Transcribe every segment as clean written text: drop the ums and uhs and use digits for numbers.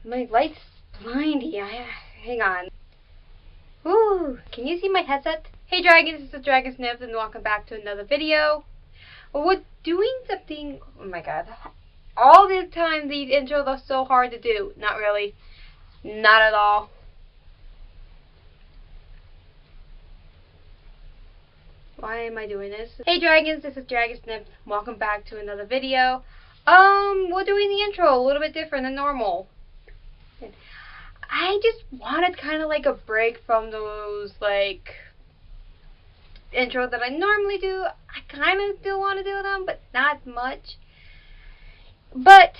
My light's blindy. Hang on. Ooh, can you see my headset? Hey Dragons, this is Dragon Snips and welcome back to another video. We're doing something, oh my god. All the time these intros are so hard to do. Not really. Not at all. Why am I doing this? Hey Dragons, this is Dragon Snips. Welcome back to another video. We're doing the intro a little bit different than normal. I just wanted kind of like a break from those like intros that I normally do. I kind of still want to do them, but not much. But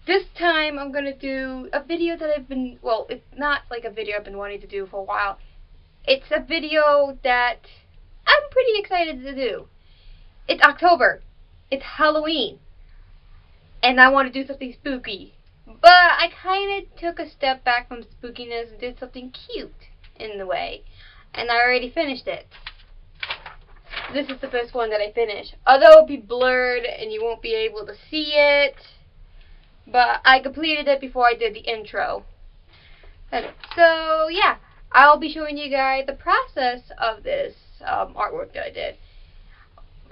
this time I'm going to do a video that I've been, well, it's not like a video I've been wanting to do for a while. It's a video that I'm pretty excited to do. It's October. It's Halloween. And I want to do something spooky. But I kind of took a step back from spookiness and did something cute in the way. And I already finished it. This is the first one that I finished. Although it'll be blurred and you won't be able to see it. But I completed it before I did the intro. So yeah, I'll be showing you guys the process of this artwork that I did.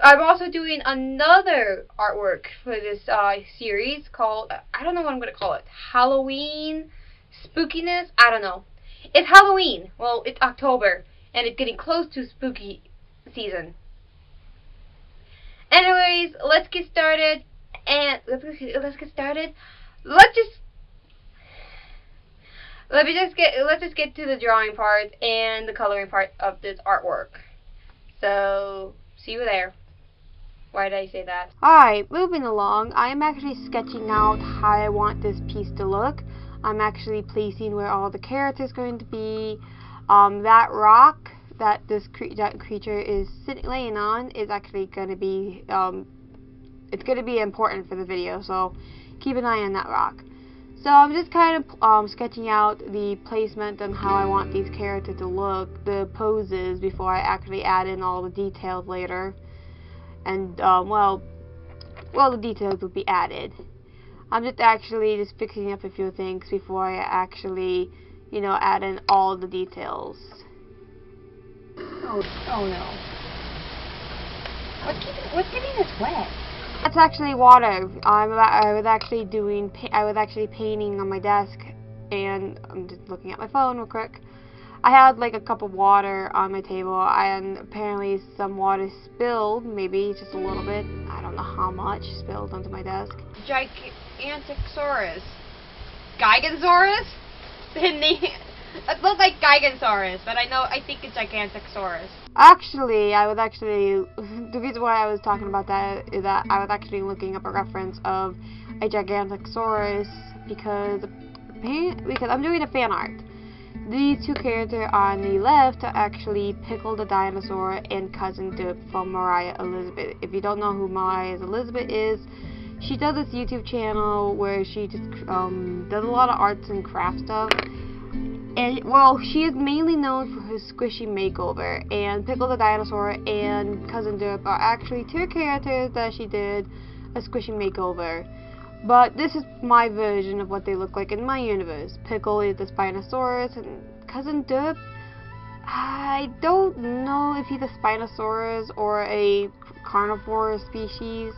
I'm also doing another artwork for this series called, I don't know what I'm going to call it, Halloween Spookiness? I don't know. It's Halloween. Well, it's October, and it's getting close to spooky season. Anyways, let's get started, and let's just get to the drawing part and the coloring part of this artwork. So, see you there. Why did I say that? Alright, moving along, I am actually sketching out how I want this piece to look. I'm actually placing where all the characters are going to be. That rock that that creature is laying on is actually going to be, it's going to be important for the video, so keep an eye on that rock. So I'm just kind of sketching out the placement and how I want these characters to look, the poses, before I actually add in all the details later. And, well, the details will be added. I'm just actually fixing up a few things before I actually, you know, add in all the details. Oh no. What's getting this wet? That's actually water. I was actually painting on my desk, and I'm just looking at my phone real quick. I had like a cup of water on my table, and apparently some water spilled, maybe just a little bit. I don't know how much spilled onto my desk. Gigantosaurus. Gigantosaurus? It looked like Gigantosaurus, but I think it's Gigantosaurus. Actually, the reason why I was talking about that is that I was actually looking up a reference of a Gigantosaurus because I'm doing a fan art. These two characters on the left are actually Pickle the Dinosaur and Cousin Derp from Moriah Elizabeth. If you don't know who Moriah Elizabeth is, she does this YouTube channel where she just does a lot of arts and craft stuff. And, well, she is mainly known for her squishy makeover, and Pickle the Dinosaur and Cousin Derp are actually two characters that she did a squishy makeover. But this is my version of what they look like in my universe. Pickle is the Spinosaurus, and Cousin Derp, I don't know if he's a Spinosaurus or a carnivore species,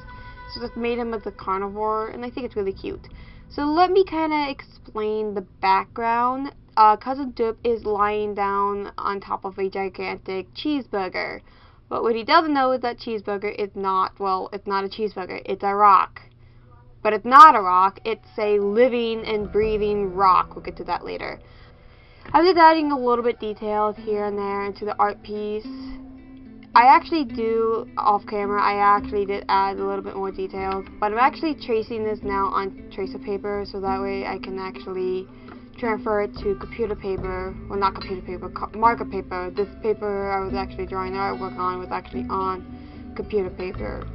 so just made him as a carnivore, and I think it's really cute. So let me kind of explain the background. Cousin Derp is lying down on top of a gigantic cheeseburger. But what he doesn't know is that cheeseburger is not, well, it's not a cheeseburger, it's a rock. But it's not a rock, it's a living and breathing rock. We'll get to that later. I'm just adding a little bit details here and there into the art piece. I actually do, off camera, I actually did add a little bit more details. But I'm actually tracing this now on tracer paper, so that way I can actually transfer it to computer paper, well not computer paper, marker paper. This paper I was actually drawing the artwork on was actually on computer paper.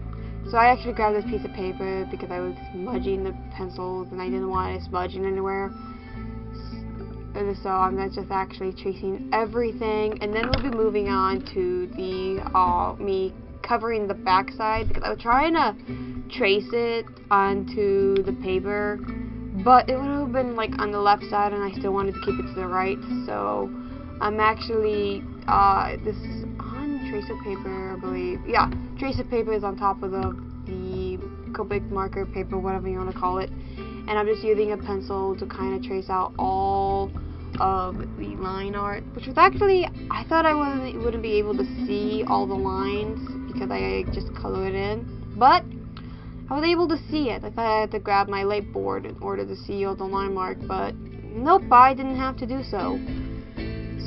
So I actually grabbed this piece of paper because I was smudging the pencils and I didn't want it smudging anywhere. So I'm just actually tracing everything, and then we'll be moving on to the me covering the backside because I was trying to trace it onto the paper. but it would have been like on the left side, and I still wanted to keep it to the right. So I'm actually this is on tracer paper, I believe. Yeah, tracer paper is on top of the Copic marker paper, whatever you want to call it, and I'm just using a pencil to kind of trace out all of the line art, which was actually, I thought I wouldn't be able to see all the lines because I just colored it in, but I was able to see it. I thought I had to grab my light board in order to see all the line mark, but nope, I didn't have to do so.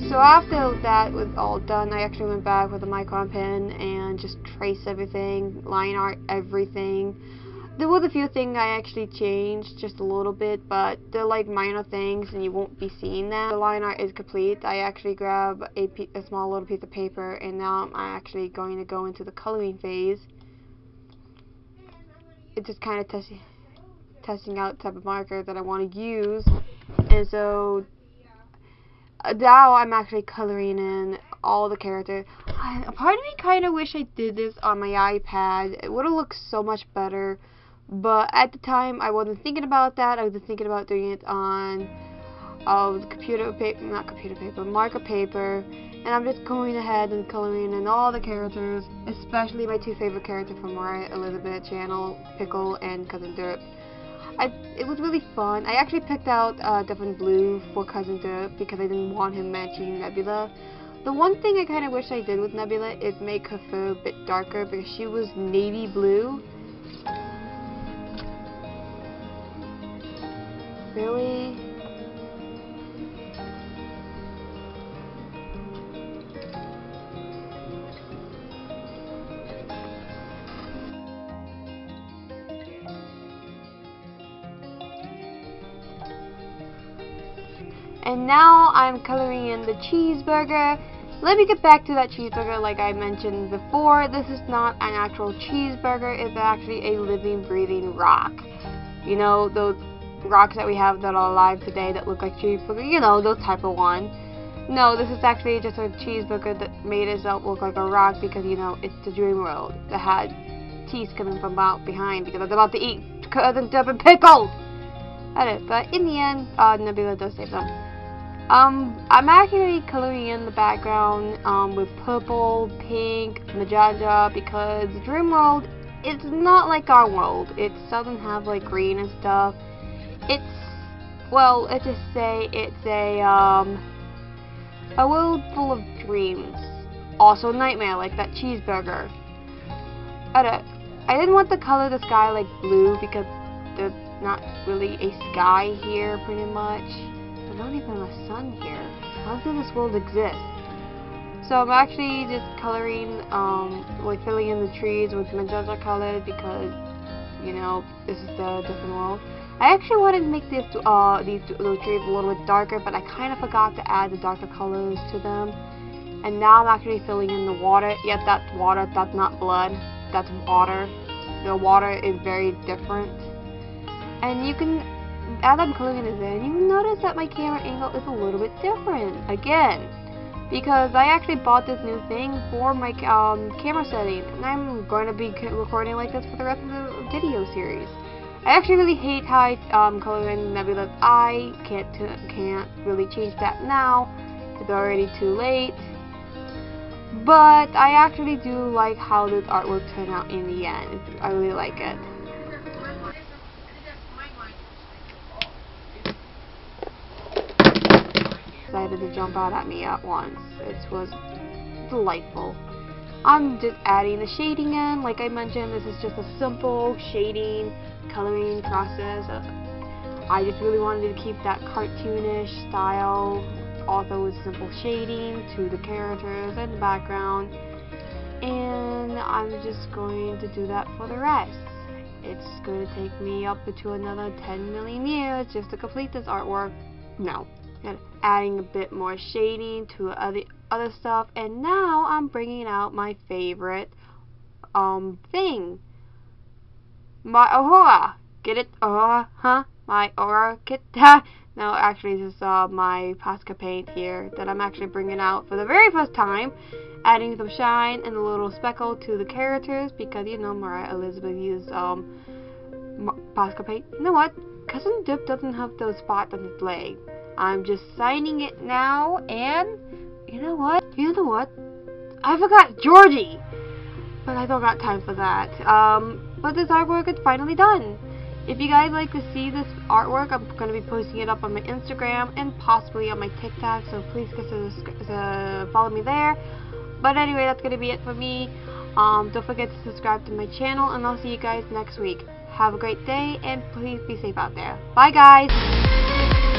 So after that was all done, I actually went back with a micron pen and just traced everything, line art, everything. There was a few things I actually changed just a little bit, but they're like minor things and you won't be seeing them. The line art is complete. I actually grabbed a small little piece of paper, and now I'm actually going to go into the coloring phase. It's just kind of testing out the type of marker that I want to use, and so now I'm actually coloring in all the characters. A part of me kind of wish I did this on my iPad. It would have looked so much better. But at the time, I wasn't thinking about that. I was thinking about doing it on marker paper. And I'm just going ahead and coloring in all the characters, especially my two favorite characters from Moriah Elizabeth Channel, Pickle and Cousin Derp. It was really fun. I actually picked out a different blue for Cousin Derp because I didn't want him matching Nebula. The one thing I kind of wish I did with Nebula is make her fur a bit darker because she was navy blue. Really? And now I'm coloring in the cheeseburger. Let me get back to that cheeseburger like I mentioned before. This is not an actual cheeseburger, it's actually a living, breathing rock. You know, those rocks that we have that are alive today that look like cheeseburger, you know, those type of one. No, this is actually just a cheeseburger that made itself look like a rock because, you know, it's the dream world that had teeth coming from out behind because I was about to eat Cousin Derp and Pickle. That is, but in the end, Nebula does save them. I'm actually coloring in the background with purple, pink, magenta because the dream world is not like our world. It doesn't have like green and stuff. It's, well, let's just say it's a world full of dreams. Also nightmare, like that cheeseburger. I didn't want to color the sky like blue because there's not really a sky here, pretty much. There's not even a sun here. How does this world exist? So I'm actually just coloring, like filling in the trees with magenta color because, you know, this is the different world. I actually wanted to make those trees a little bit darker, but I kind of forgot to add the darker colors to them. And now I'm actually filling in the water. Yep, that's water. That's not blood. That's water. The water is very different. And you can, as I'm coloring this in, you can notice that my camera angle is a little bit different. Again, because I actually bought this new thing for my camera setting, and I'm going to be recording like this for the rest of the video series. I actually really hate how I color in Nebula's eye. Can't really change that now. It's already too late. But I actually do like how this artwork turned out in the end. I really like it. Decided to jump out at me at once. It was delightful. I'm just adding the shading in. Like I mentioned, this is just a simple shading, coloring process. I just really wanted to keep that cartoonish style, also with simple shading to the characters and the background. And I'm just going to do that for the rest. It's going to take me up to another 10 million years just to complete this artwork. No. Adding a bit more shading to other stuff, and now I'm bringing out my favorite thing. My aurora. Get it? Aurora, huh? My aurora kit. No, actually this is my Posca paint here that I'm actually bringing out for the very first time, adding some shine and a little speckle to the characters because, you know, Moriah Elizabeth used Posca paint. You know what? Cousin Derp doesn't have those spots on his leg. I'm just signing it now, and you know what? I forgot Georgie! But I don't got time for that. But this artwork is finally done. If you guys like to see this artwork, I'm going to be posting it up on my Instagram and possibly on my TikTok, so please follow me there. But anyway, that's going to be it for me. Don't forget to subscribe to my channel, and I'll see you guys next week. Have a great day, and please be safe out there. Bye, guys!